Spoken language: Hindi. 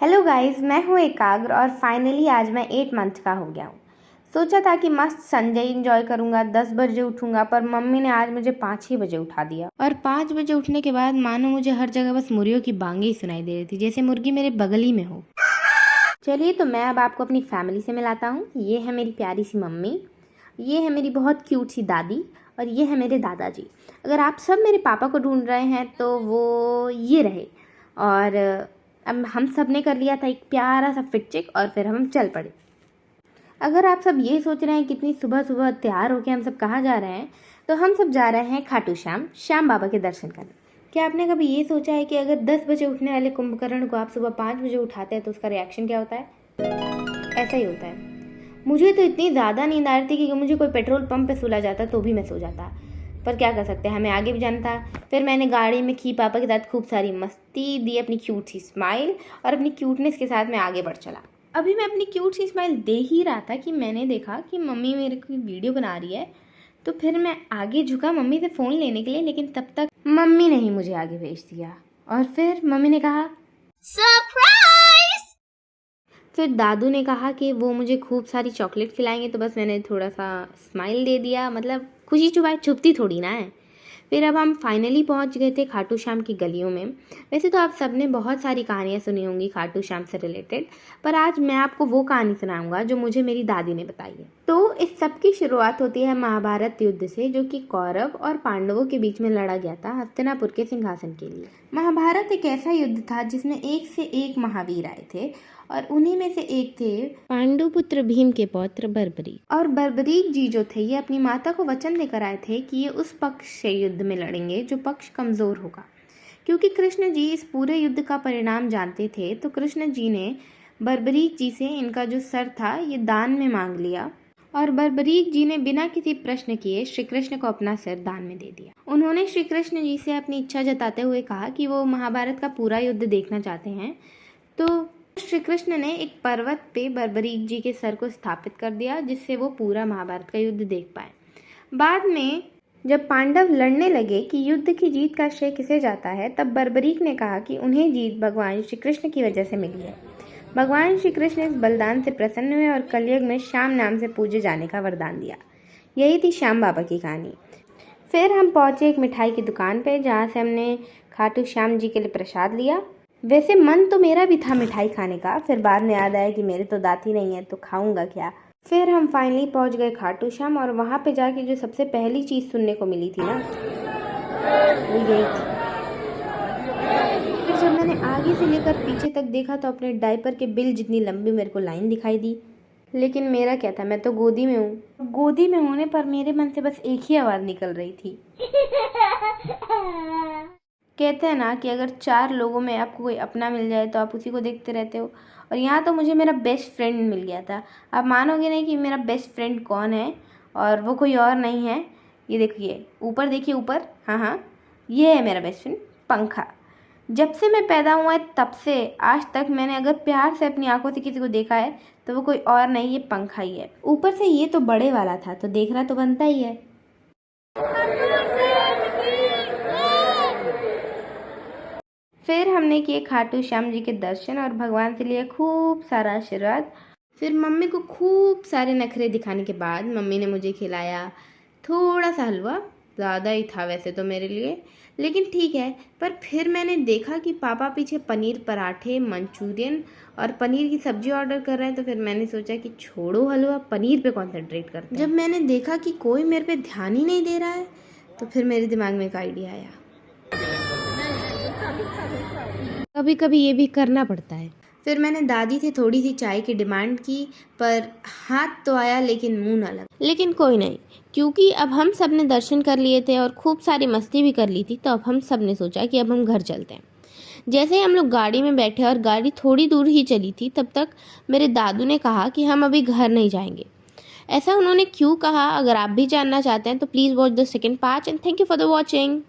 हेलो गाइस, मैं हूँ एकाग्र और फाइनली आज मैं 8 मंथ का हो गया हूँ। सोचा था कि मस्त संडे एंजॉय करूँगा, 10 बजे उठूँगा, पर मम्मी ने आज मुझे 5 ही बजे उठा दिया। और 5 बजे उठने के बाद मानो मुझे हर जगह बस मुर्गियों की बांगे ही सुनाई दे रही थी, जैसे मुर्गी मेरे बगल ही में हो। चलिए तो मैं अब आपको अपनी फैमिली से मिलाता हूँ। ये है मेरी प्यारी सी मम्मी, ये है मेरी बहुत क्यूट सी दादी और ये है मेरे दादाजी। अगर आप सब मेरे पापा को ढूंढ रहे हैं तो वो ये रहे। और अब हम सब ने कर लिया था एक प्यारा सा फिट चेक और फिर हम चल पड़े। अगर आप सब ये सोच रहे हैं कितनी सुबह सुबह तैयार होकर हम सब कहाँ जा रहे हैं, तो हम सब जा रहे हैं खाटू श्याम बाबा के दर्शन करने। क्या आपने कभी ये सोचा है कि अगर 10 बजे उठने वाले कुंभकर्ण को आप सुबह 5 बजे उठाते हैं तो उसका रिएक्शन क्या होता है? ऐसा ही होता है। मुझे तो इतनी ज़्यादा नींद आ रही थी कि मुझे कोई पेट्रोल पंप पे सुला जाता तो भी मैं सो जाता, पर क्या कर सकते हैं, हमें आगे भी जाना था। फिर मैंने गाड़ी में खी पापा के साथ खूब सारी मस्ती दी, अपनी क्यूट सी स्माइल, और अपनी क्यूटनेस के साथ मैं आगे बढ़ चला। अभी मैं अपनी क्यूट सी स्माइल दे ही रहा था कि मैंने देखा कि मम्मी मेरे को वीडियो बना रही है। तो फिर मैं आगे झुका मम्मी से फ़ोन लेने के लिए, लेकिन तब तक मम्मी ने ही मुझे आगे भेज दिया। और फिर मम्मी ने कहा सरप्राइज। फिर दादू ने कहा कि वो मुझे खूब सारी चॉकलेट खिलाएंगे, तो बस मैंने थोड़ा सा स्माइल दे दिया, मतलब खुशी छुपती थोड़ी ना है। फिर अब हम फाइनली पहुंच गए थे खाटू श्याम की गलियों में। वैसे तो आप सबने बहुत सारी कहानियां सुनी होंगी खाटू श्याम से रिलेटेड, पर आज मैं आपको वो कहानी सुनाऊंगा जो मुझे मेरी दादी ने बताई है। तो इस सब की शुरुआत होती है महाभारत युद्ध से, जो कि कौरव और पांडवों के बीच में लड़ा गया था हस्तिनापुर के सिंहासन के लिए। महाभारत एक ऐसा युद्ध था जिसमें एक से एक महावीर आए थे, और उन्हीं में से एक थे पांडुपुत्र भीम के पौत्र बर्बरीक। और बर्बरीक जी जो थे, ये अपनी माता को वचन देकर आए थे कि ये उस पक्ष से युद्ध में लड़ेंगे जो पक्ष कमजोर होगा। क्योंकि कृष्ण जी इस पूरे युद्ध का परिणाम जानते थे, तो कृष्ण जी ने बर्बरीक जी से इनका जो सर था ये दान में मांग लिया, और बर्बरीक जी ने बिना किसी प्रश्न किए श्री कृष्ण को अपना सिर दान में दे दिया। उन्होंने श्री कृष्ण जी से अपनी इच्छा जताते हुए कहा कि वो महाभारत का पूरा युद्ध देखना चाहते हैं। तो श्री कृष्ण ने एक पर्वत पे बर्बरीक जी के सर को स्थापित कर दिया, जिससे वो पूरा महाभारत का युद्ध देख पाए। बाद में जब पांडव लड़ने लगे कि युद्ध की जीत का श्रेय किसे जाता है, तब बर्बरीक ने कहा कि उन्हें जीत भगवान श्री कृष्ण की वजह से मिली है। भगवान श्री कृष्ण इस बलिदान से प्रसन्न हुए और कलयुग में श्याम नाम से पूजे जाने का वरदान दिया। यही थी श्याम बाबा की कहानी। फिर हम पहुंचे एक मिठाई की दुकान पे, जहाँ से हमने खाटू श्याम जी के लिए प्रसाद लिया। वैसे मन तो मेरा भी था मिठाई खाने का, फिर बाद में याद आया कि मेरे तो दांत ही नहीं है तो खाऊंगा क्या। फिर हम फाइनली पहुंच गए खाटू श्याम, और वहाँ पे जाके जो सबसे पहली चीज़ सुनने को मिली थी ना, वो यही थी। फिर जब मैंने आगे से लेकर पीछे तक देखा तो अपने डायपर के बिल जितनी लंबी मेरे को लाइन दिखाई दी। लेकिन मेरा क्या था, मैं तो गोदी में हूँ। गोदी में होने पर मेरे मन से बस एक ही आवाज़ निकल रही थी। कहते हैं ना कि अगर 4 लोगों में आपको कोई अपना मिल जाए तो आप उसी को देखते रहते हो, और यहाँ तो मुझे मेरा बेस्ट फ्रेंड मिल गया था। आप मानोगे नहीं कि मेरा बेस्ट फ्रेंड कौन है, और वो कोई और नहीं है, ये देखिए ऊपर, देखिए ऊपर, हाँ, ये है मेरा बेस्ट फ्रेंड पंखा। जब से मैं पैदा हुआ है तब से आज तक मैंने अगर प्यार से अपनी आंखों से किसी को देखा है तो वो कोई और नहीं, ये पंखा ही है। ऊपर से ये तो बड़े वाला था, तो देखना तो बनता ही है। फिर हमने किए खाटू श्याम जी के दर्शन और भगवान से लिए खूब सारा आशीर्वाद। फिर मम्मी को खूब सारे नखरे दिखाने के बाद मम्मी ने मुझे खिलाया थोड़ा सा हलवा। ज़्यादा ही था वैसे तो मेरे लिए, लेकिन ठीक है। पर फिर मैंने देखा कि पापा पीछे पनीर पराठे, मंचूरियन और पनीर की सब्जी ऑर्डर कर रहे हैं, तो फिर मैंने सोचा कि छोड़ो हलवा, पनीर पे कॉन्सेंट्रेट करते हैं। जब मैंने देखा कि कोई मेरे पे ध्यान ही नहीं दे रहा है, तो फिर मेरे दिमाग में एक आइडिया आया। कभी कभी ये भी करना पड़ता है। फिर मैंने दादी से थोड़ी सी चाय की डिमांड की, पर हाथ तो आया लेकिन मुंह ना लगा। लेकिन कोई नहीं, क्योंकि अब हम सब ने दर्शन कर लिए थे और खूब सारी मस्ती भी कर ली थी, तो अब हम सब ने सोचा कि अब हम घर चलते हैं। जैसे ही हम लोग गाड़ी में बैठे और गाड़ी थोड़ी दूर ही चली थी, तब तक मेरे दादू ने कहा कि हम अभी घर नहीं जाएंगे। ऐसा उन्होंने क्यों कहा, अगर आप भी जानना चाहते हैं तो please watch the second part, and thank you for the watching.